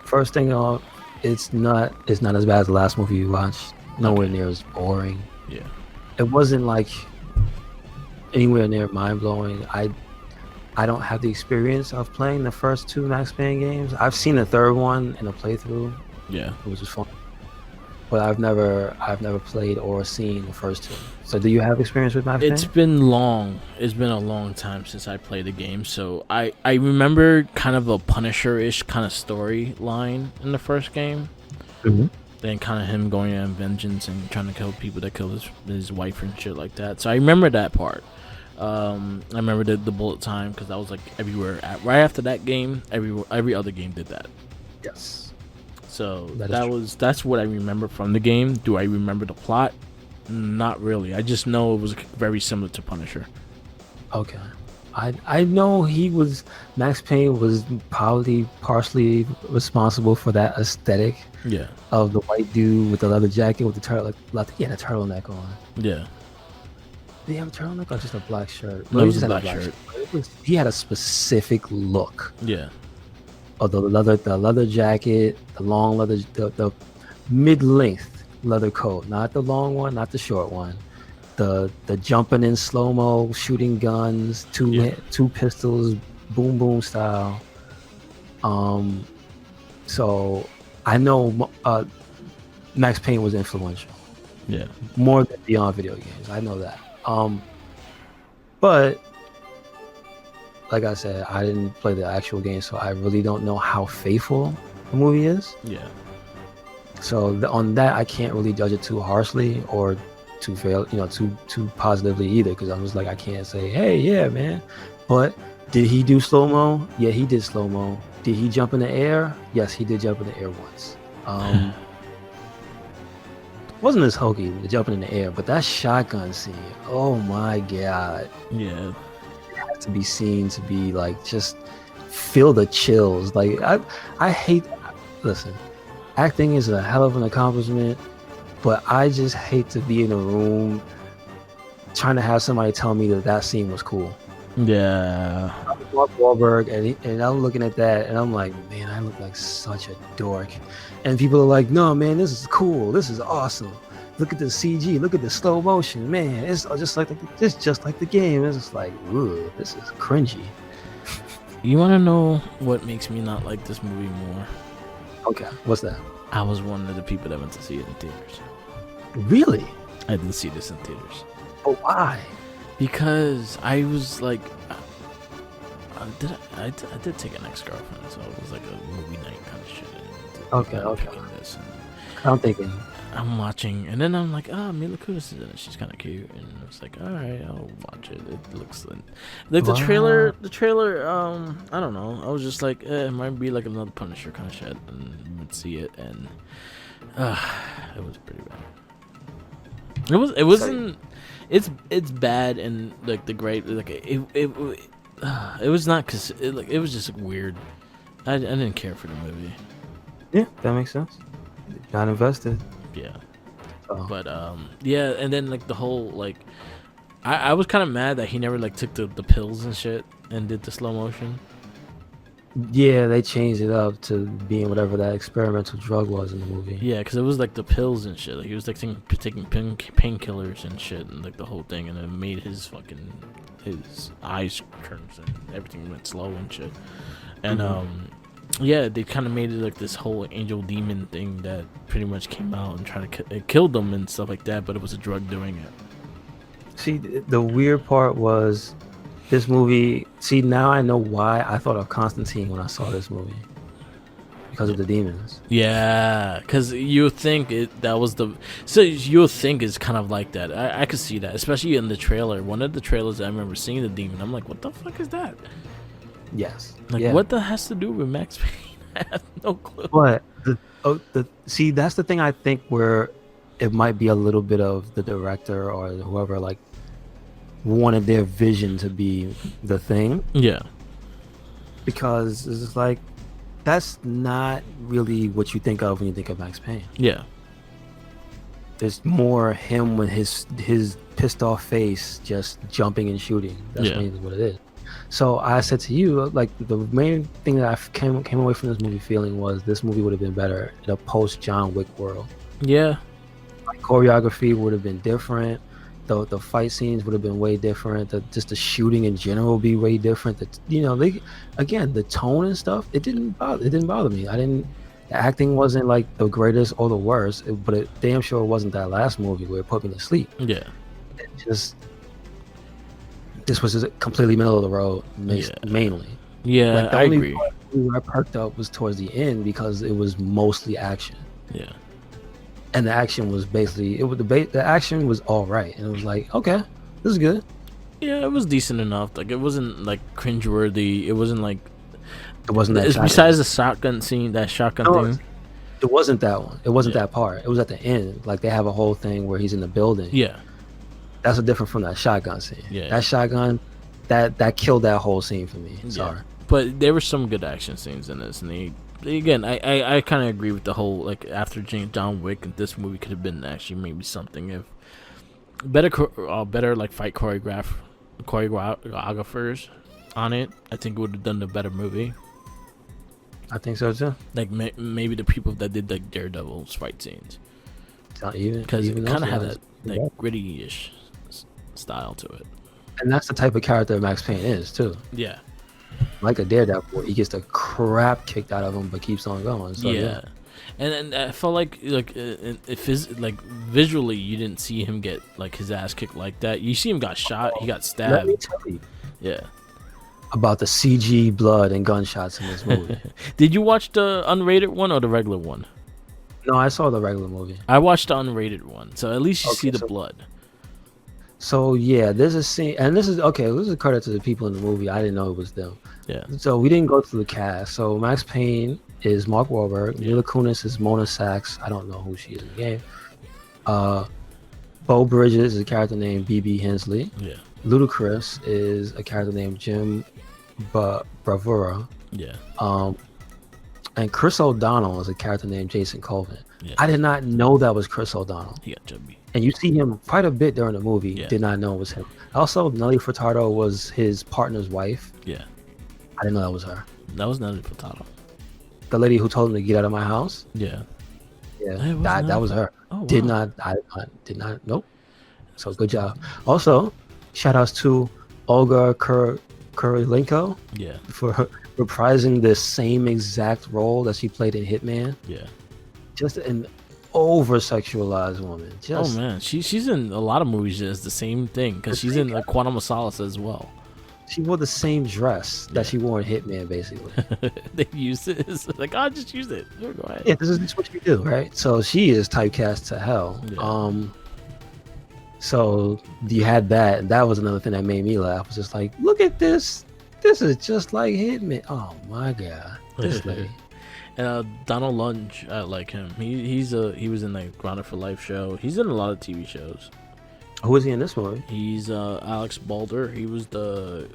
first thing off, it's not as bad as the last movie you watched. Nowhere near as boring. Yeah. It wasn't like anywhere near mind blowing. I don't have the experience of playing the first 2 Max Payne games. I've seen the third one in a playthrough, Yeah. which was fun. But I've never played or seen the first 2. So do you have experience with Max Payne? It's been long. It's been a long time since I played the game, so I remember kind of a Punisher-ish kind of storyline in the first game. Mhm. Then kind of him going on vengeance and trying to kill people that killed his wife and shit like that. So I remember that part. I remember the bullet time because that was like everywhere. Right after that game, every other game did that. Yes. So That is that's what I remember from the game. Do I remember the plot? Not really. I just know it was very similar to Punisher. Okay. I know Max Payne was probably partially responsible for that aesthetic Yeah. of the white dude with the leather jacket with the turtle. I think he had a turtleneck on. Yeah. Did he have a turtleneck or just a black shirt? No, it he was just a had black shirt. He had a specific look Yeah. of the leather jacket, the long leather, the mid-length leather coat, not the long one, not the short one. the jumping in slow mo, shooting guns, two pistols, boom boom style. So I know Max Payne was influential. Yeah. More than beyond video games. I know that. But like I said, I didn't play the actual game, so I really don't know how faithful the movie is. Yeah. So on that, I can't really judge it too harshly or too too positively either, because I'm just like, I can't say, hey, yeah, man. But did he do slow mo? Yeah, he did slow mo. Did he jump in the air? Yes, he did jump in the air once. Wasn't as hokey, the jumping in the air, but that shotgun scene, oh my god. Yeah. It has to be seen to be like, just feel the chills. Like I hate, listen, acting is a hell of an accomplishment, but I just hate to be in a room trying to have somebody tell me that scene was cool. Yeah. Mark Wahlberg, and I'm looking at that, and I'm like, man, I look like such a dork. And people are like, no, man, this is cool. This is awesome. Look at the CG. Look at the slow motion, man. It's just like the game. It's just like, ooh, this is cringy. You want to know what makes me not like this movie more? Okay, what's that? I was one of the people that went to see it in theaters. Really? I didn't see this in theaters. Oh, why? Because I was like, I did take an ex-girlfriend, so it was like a movie night kind of shit. Okay. This I'm thinking. I'm watching, and then I'm like, Mila Kunis is in it. She's kind of cute, and I was like, all right, I'll watch it. It looks like the trailer. The trailer. I don't know. I was just like, it might be like another Punisher kind of shit, and would see it, and it was pretty bad. It wasn't. It's bad and like the great like it was not, because it was just weird. I didn't care for the movie. Yeah, that makes sense. Not invested. Yeah. Oh. But yeah, and then like the whole like I was kind of mad that he never like took the pills and shit and did the slow motion. Yeah, they changed it up to being whatever that experimental drug was in the movie. Yeah, because it was like the pills and shit. Like he was like taking painkillers and shit, and like the whole thing, and it made his eyes turn and everything went slow and shit. And yeah, they kind of made it like this whole angel demon thing that pretty much came out and tried to kill them and stuff like that, but it was a drug doing it. See, the weird part was this movie. See, now I know why I thought of Constantine when I saw this movie, because of the demons. Yeah, because you think that was the. So you'll think it's kind of like that. I could see that, especially in the trailer. One of the trailers I remember seeing the demon. I'm like, what the fuck is that? Yes. Like, what the has to do with Max Payne? I have no clue. But see, that's the thing. I think where it might be a little bit of the director or whoever like wanted their vision to be the thing. Yeah. Because it's just like, that's not really what you think of when you think of Max Payne. Yeah. There's more him with his pissed off face just jumping and shooting. That's mainly what it is. So I said to you, like, the main thing that I came away from this movie feeling was this movie would have been better in a post John Wick world. Yeah. Like, choreography would have been different. The fight scenes would have been way different. Just the shooting in general would be way different. The tone and stuff, it didn't bother me. The acting wasn't like the greatest or the worst, but it damn sure wasn't that last movie where it put me to sleep. Yeah. This was just completely middle of the road, mainly. Yeah, like, the only agree. Where I perked up was towards the end because it was mostly action. Yeah. And the action was basically the action was all right, and it was like, okay, this is good. Yeah, it was decent enough. Like, it wasn't like cringeworthy. It wasn't like it wasn't that. Besides the shotgun scene, that shotgun thing. It wasn't that one. It wasn't that part. It was at the end. Like, they have a whole thing where he's in the building. Yeah. That's different from that shotgun scene. Yeah. That shotgun, that killed that whole scene for me. Sorry. But there were some good action scenes in this, and I kind of agree with the whole, like, after John Wick, this movie could have been actually maybe something if better like fight choreographers on it. I think it would have done a better movie. I think so too. Like maybe the people that did like Daredevil's fight scenes, because it kind of had that like gritty-ish style to it. And that's the type of character Max Payne is too. Yeah. Like a Daredevil, he gets the crap kicked out of him, but keeps on going. So, yeah. And I felt like visually, you didn't see him get like his ass kicked like that. You see him got shot, he got stabbed. Let me tell you. Yeah. About the CG blood and gunshots in this movie. Did you watch the unrated one or the regular one? No, I saw the regular movie. I watched the unrated one, so at least you see the blood. So yeah, there's a scene, and this is okay. This is a credit to the people in the movie. I didn't know it was them. Yeah. So we didn't go through the cast. So Max Payne is Mark Wahlberg. Mila Kunis is Mona Sachs. I don't know who she is in the game. Bo Bridges is a character named B.B. Hensley. Yeah. Ludacris is a character named Jim Bravura. Yeah. And Chris O'Donnell is a character named Jason Colvin. Yeah. I did not know that was Chris O'Donnell. He got chubby. And you see him quite a bit during the movie. Yeah. Did not know it was him. Also, Nelly Furtado was his partner's wife. Yeah. I didn't know that was her. That was Nelly Furtado. The lady who told him to get out of my house. Yeah. Yeah, that was her. Oh, wow. Did not. Nope. So good job. Also, shout outs to Olga Kurylenko. Yeah. For reprising the same exact role that she played in Hitman. Yeah. Just an over-sexualized woman. Just, oh man, she's in a lot of movies as the same thing because she's in Quantum of Solace as well. She wore the same dress that she wore in Hitman, basically. They used it. It's like, I just used it. Go ahead. Yeah, this is what you do, right? So she is typecast to hell. Yeah. So you had that, and that was another thing that made me laugh. It was just like, look at this. This is just like Hitman. Oh my god, this lady. And Donald Lunge, I like him. He was in like Grounded for Life show. He's in a lot of TV shows. Who is he in this movie? He's Alex Balder. He was the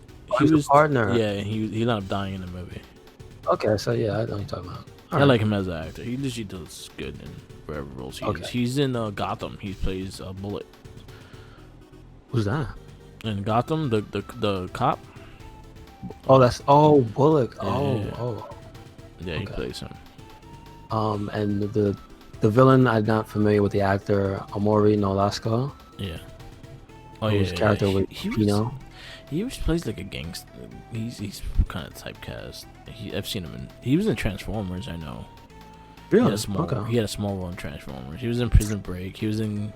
partner. Yeah, he ended up dying in the movie. Okay, so yeah, I know what you're talking about. I like him as an actor. He literally does good in whatever roles he is. He's in Gotham. He plays Bullet. Who's that? In Gotham, the cop. Oh, Bullock. Yeah. Yeah, he plays him. And the villain, I'm not familiar with the actor, Amaury Nolasco. Yeah. Whose character with Pino. He always plays like a gangster. He's kind of typecast. I've seen him he was in Transformers, I know. Really? He had a small role in Transformers. He was in Prison Break. He was in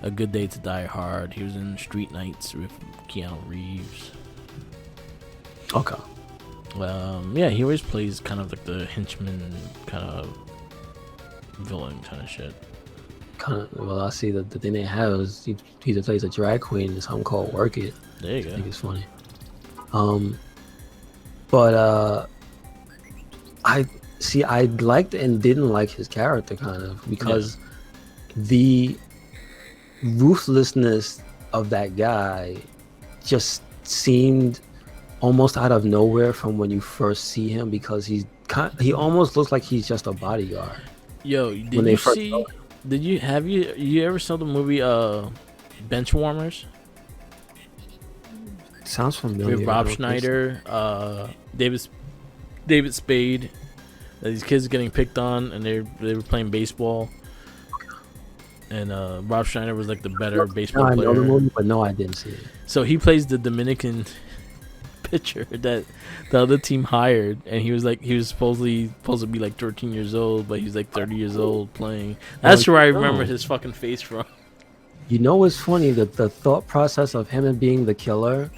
A Good Day to Die Hard. He was in Street Nights with Keanu Reeves. Okay. Yeah, he always plays kind of like the henchman kind of villain kind of shit. Well, I see that the thing they have is he either plays a drag queen in something called Work It. There you go. I think it's funny. But I liked and didn't like his character kind of because the ruthlessness of that guy just seemed almost out of nowhere from when you first see him because he almost looks like he's just a bodyguard. Yo, did you ever saw the movie Benchwarmers? Sounds familiar. With Rob Schneider, David Spade. These kids getting picked on and they were playing baseball. And Rob Schneider was like the better baseball player. I know the movie, but no, I didn't see it. So he plays the Dominican pitcher that the other team hired, and he was supposed to be like 13 years old, but he's like 30 years old playing. That's where I remember his fucking face from. You know what's funny? The thought process of him and being the killer,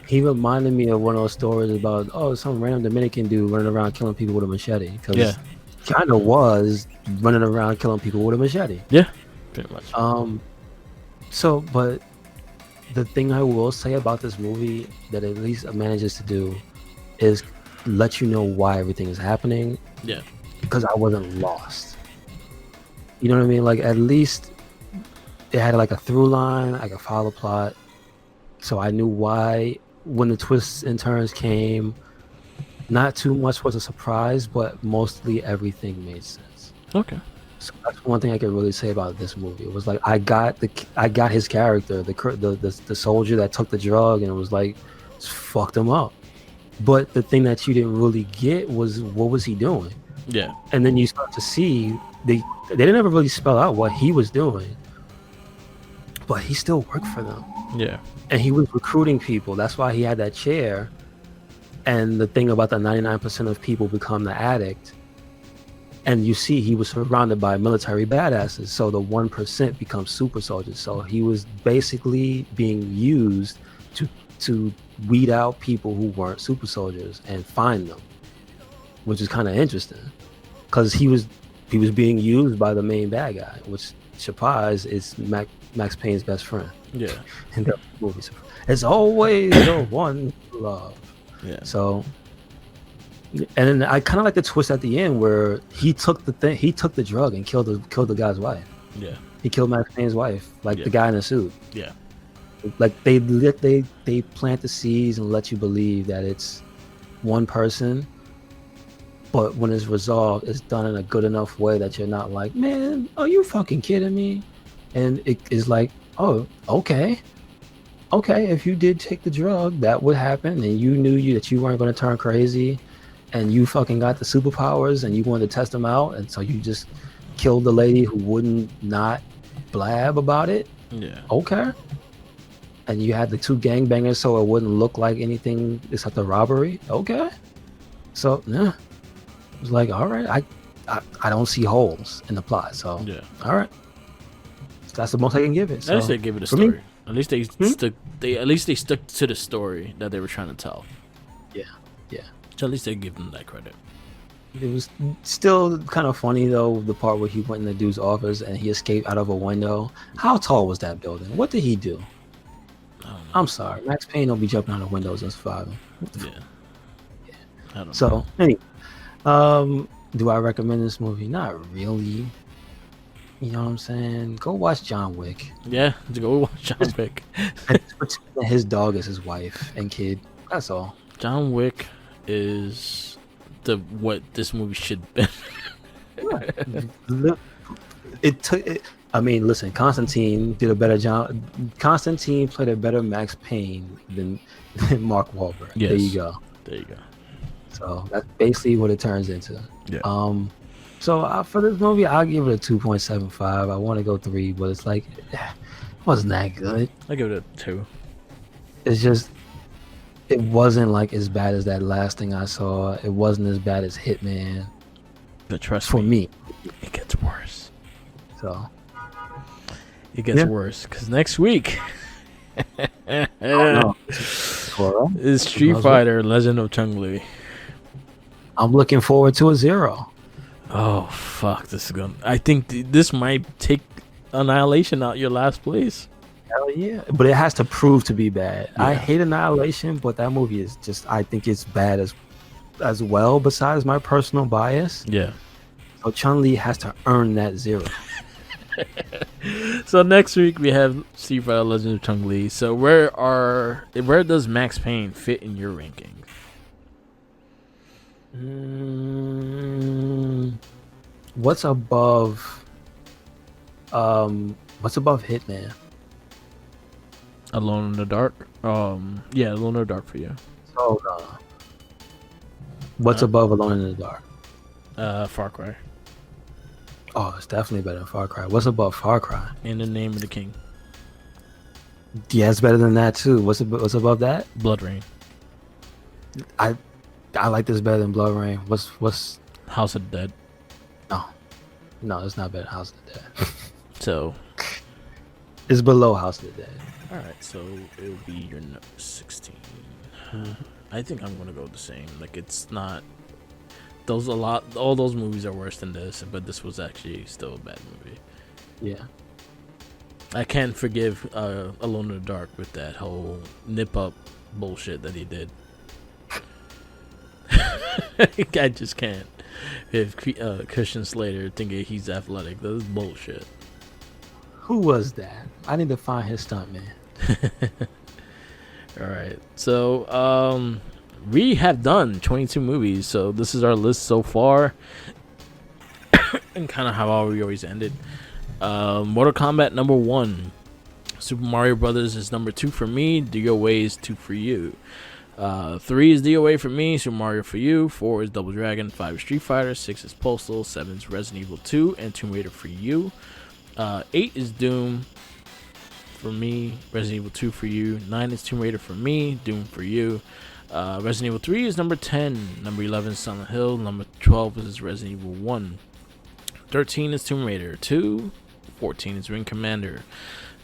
he reminded me of one of those stories about some random Dominican dude running around killing people with a machete. Because kind of was running around killing people with a machete. Yeah, pretty much. But the thing I will say about this movie that at least it manages to do is let you know why everything is happening. Yeah. Because I wasn't lost. You know what I mean? Like, at least it had like a through line, I could follow the plot. So I knew why when the twists and turns came, not too much was a surprise, but mostly everything made sense. Okay. So that's one thing I could really say about this movie. It was like I got his character, the soldier that took the drug, and it was like fucked him up. But the thing that you didn't really get was what was he doing? Yeah. And then you start to see they didn't ever really spell out what he was doing. but he still worked for them. Yeah. And he was recruiting people. That's why he had that chair. And the thing about the 99% of people become the addict. And you see, he was surrounded by military badasses. So the 1% becomes super soldiers. So he was basically being used to weed out people who weren't super soldiers and find them, which is kind of interesting, because he was being used by the main bad guy, which, surprise, is Max Payne's best friend. Yeah. In the movies, it's always the one love. Yeah. So, and then I kind of like the twist at the end where he took the drug and killed the guy's wife. Yeah. He killed Max Payne's wife, like the guy in the suit. Yeah. Like they plant the seeds and let you believe that it's one person, but when it's resolved, it's done in a good enough way that you're not like, man, are you fucking kidding me? And it is like, oh, okay, if you did take the drug, that would happen, and you knew that you weren't going to turn crazy, and you fucking got the superpowers, and you wanted to test them out, and so you just killed the lady who wouldn't not blab about it. Yeah. Okay. And you had the two gangbangers so it wouldn't look like anything except a robbery. Okay. So yeah, it was like, all right, I don't see holes in the plot. So Yeah. all right, that's the most I can give it. So, At least they gave it a for me- story. At least they stuck to the story that they were trying to tell. Yeah. So at least they give them that credit. It was still kind of funny though, the part where he went in the dude's office and he escaped out of a window. How tall was that building? What did he do? I don't know. I'm sorry, Max Payne don't be jumping out of windows and surviving. Yeah. I don't know. So anyway, do I recommend this movie? Not really. You know what I'm saying? Go watch John Wick. Yeah, to go watch John Wick. And just pretend that his dog is his wife and kid. That's all. John Wick is what this movie should have been. It took. I mean, listen. Constantine did a better job. Constantine played a better Max Payne than Mark Wahlberg. Yes. There you go. There you go. So that's basically what it turns into. Yeah. So for this movie, I'll give it a 2.75. I want to go 3, but it's like, it wasn't that good. I give it a 2. It's just, it wasn't like as bad as that last thing I saw. It wasn't as bad as Hitman. But trust for me. It gets worse. So it gets worse because next week is Street Fighter Legend of Chun-Li. I'm looking forward to a 0. Oh fuck! This is gonna. I think this might take Annihilation out your last place. Hell yeah! But it has to prove to be bad. Yeah. I hate Annihilation, but that movie is just. I think it's bad as well. Besides my personal bias. Yeah. So Chun-Li has to earn that 0. So next week we have Street Fighter Legend of Chun-Li. So where does Max Payne fit in your rankings? What's above Hitman? Alone in the Dark. Yeah, Alone in the Dark for you. So what's above Alone in the Dark? Far Cry. Oh, it's definitely better than Far Cry. What's above Far Cry? In the Name of the King. Yeah, it's better than that too. What's above that? Blood Rain. I like this better than Blood Rain. What's House of the Dead. No, it's not better than House of the Dead. So it's below House of the Dead. all right, so it'll be your 16. I think I'm gonna go the same. Like it's not. All those movies are worse than this, but this was actually still a bad movie. Yeah. I can't forgive Alone in the Dark with that whole nip up bullshit that he did. I just can't. If Christian Slater thinking he's athletic, that's bullshit. Who was that? I need to find his stuntman. All right, so we have done 22 movies, so this is our list so far, and kind of how we always ended. Mortal Kombat number 1, Super Mario Brothers is number 2 for me. DOA is 2 for you. 3 is DOA for me. Super Mario for you. 4 is Double Dragon. 5 is Street Fighter. 6 is Postal. 7 is Resident Evil 2 and Tomb Raider for you. 8 is Doom. for me. Resident Evil 2 for you. 9 is Tomb Raider for me. Doom for you. Resident Evil 3 is number 10. Number 11 is Silent Hill. Number 12 is Resident Evil 1. 13 is Tomb Raider 2. 14 is Ring Commander.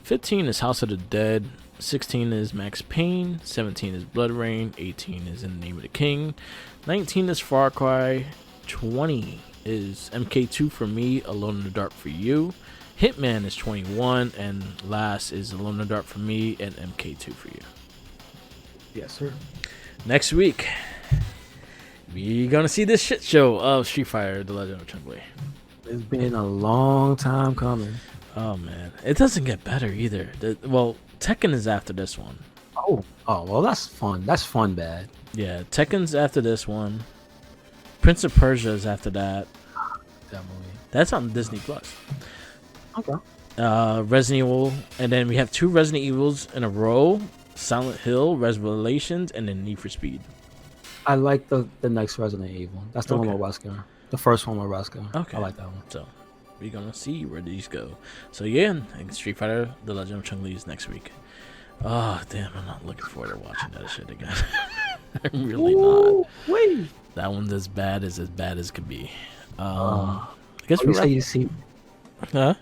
15 is House of the Dead. 16 is Max Payne. 17 is Blood Rain. 18 is In the Name of the King. 19 is Far Cry. 20 is MK2 for me. Alone in the Dark for you. Hitman is 21. And last is Alone in the Dark for me and MK2 for you. Yes, sir. Next week, we're going to see this shit show of Street Fighter, The Legend of Chun-Li. It's been a long time coming. Oh, man. It doesn't get better either. Well, Tekken is after this one. Oh, well, that's fun. That's fun bad. Yeah, Tekken's after this one. Prince of Persia is after that. That movie. That's on Disney Plus. Okay. Resident Evil, and then we have 2 Resident Evils in a row: Silent Hill, Revelations, and then Need for Speed. I like the next Resident Evil. That's the one with Wesker. The first one with Wesker. Okay. I like that one. So we're gonna see where these go. So yeah, Street Fighter: The Legend of Chun-Li is next week. Oh damn, I'm not looking forward to watching that shit again. I'm really not. Wait. That one's as bad as could be. I guess you say you see Huh?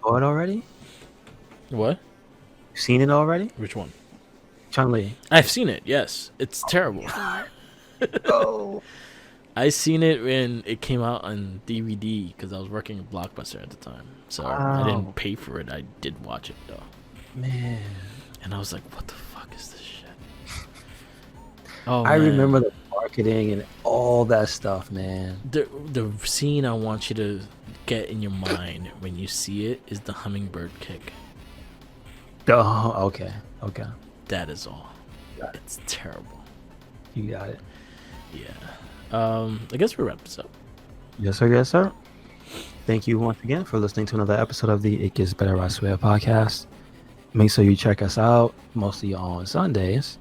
it already? What? You seen it already? Which one? Chun-Li. I've seen it. Yes, it's terrible. Oh. I seen it when it came out on DVD because I was working at Blockbuster at the time, so I didn't pay for it. I did watch it though. Man. And I was like, "What the fuck is this shit?" Oh, I man. remember the marketing and all that stuff, man. The scene I want you to get in your mind when you see it is the hummingbird kick. Oh, okay. That is all. Got it. It's terrible. You got it. Yeah. I guess we wrap this up. Yes, sir. Yes, sir. Thank you once again for listening to another episode of the It Gets Better, I Swear podcast. Make sure you check us out, mostly on Sundays,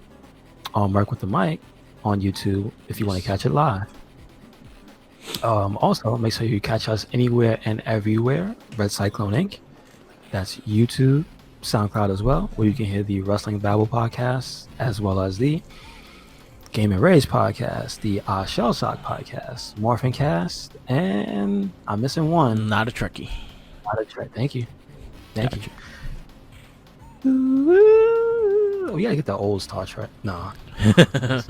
on Mark with the Mic on YouTube if you want to catch it live. Also, make sure you catch us anywhere and everywhere. RedCycloneInc. That's YouTube, SoundCloud as well, where you can hear the Wrestling Babble podcast, as well as the Game and Rage podcast, the Shell Shock podcast, Morphin Cast, and I'm missing one. Not a Trekkie. Not a Trek. Thank you. Thank Gotcha. you. We gotta get the old Star Trek. Nah. It's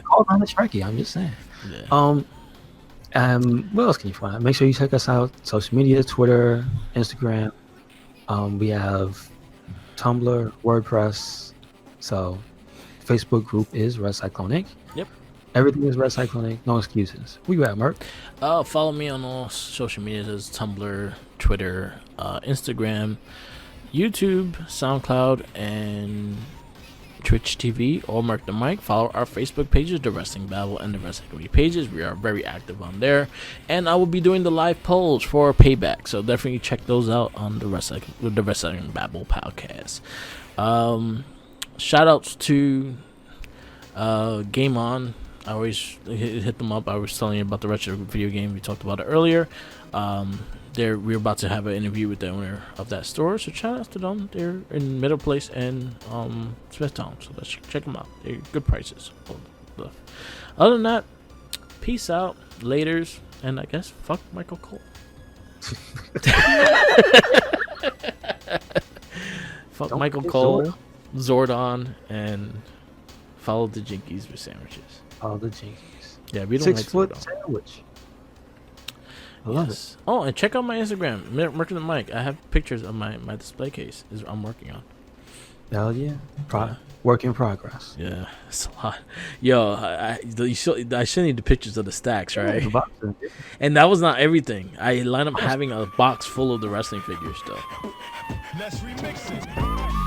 called Not a Trekkie. I'm just saying. Yeah. What else can you find? Make sure you check us out. Social media, Twitter, Instagram. We have Tumblr, WordPress. So Facebook group is RedCycloneInc. Yep. Everything is RedCycloneInc. No excuses. Where you at, Mark? Follow me on all social medias: Tumblr, Twitter, Instagram, YouTube, SoundCloud, and Twitch TV, or Mark the Mic. Follow our Facebook pages, the Wrestling Babble and the Wrestling Comedy pages. We are very active on there, and I will be doing the live polls for Payback, so definitely check those out on the Wrestling Babble podcast. Shout outs to Game On. I always hit them up. I was telling you about the retro video game. We talked about it earlier. We're about to have an interview with the owner of that store, so shout out to them. They're in Middle Place and Smithtown, so let's check them out. They're good prices. Other than that, peace out, laters, and I guess fuck Michael Cole. Fuck Don't Michael forget Cole, Zordon, and follow the Jinkies with sandwiches. All the Jinkies. Yeah, we don't 6 like foot Zordon. sandwich. I love it. Oh, and check out my Instagram, Mark the Mic. I have pictures of my display case. I'm working on. Hell yeah. Work in progress. Yeah, it's a lot. Yo, I should need the pictures of the stacks, right? And that was not everything. I lined up having a box full of the wrestling figures, though. Let's remix it.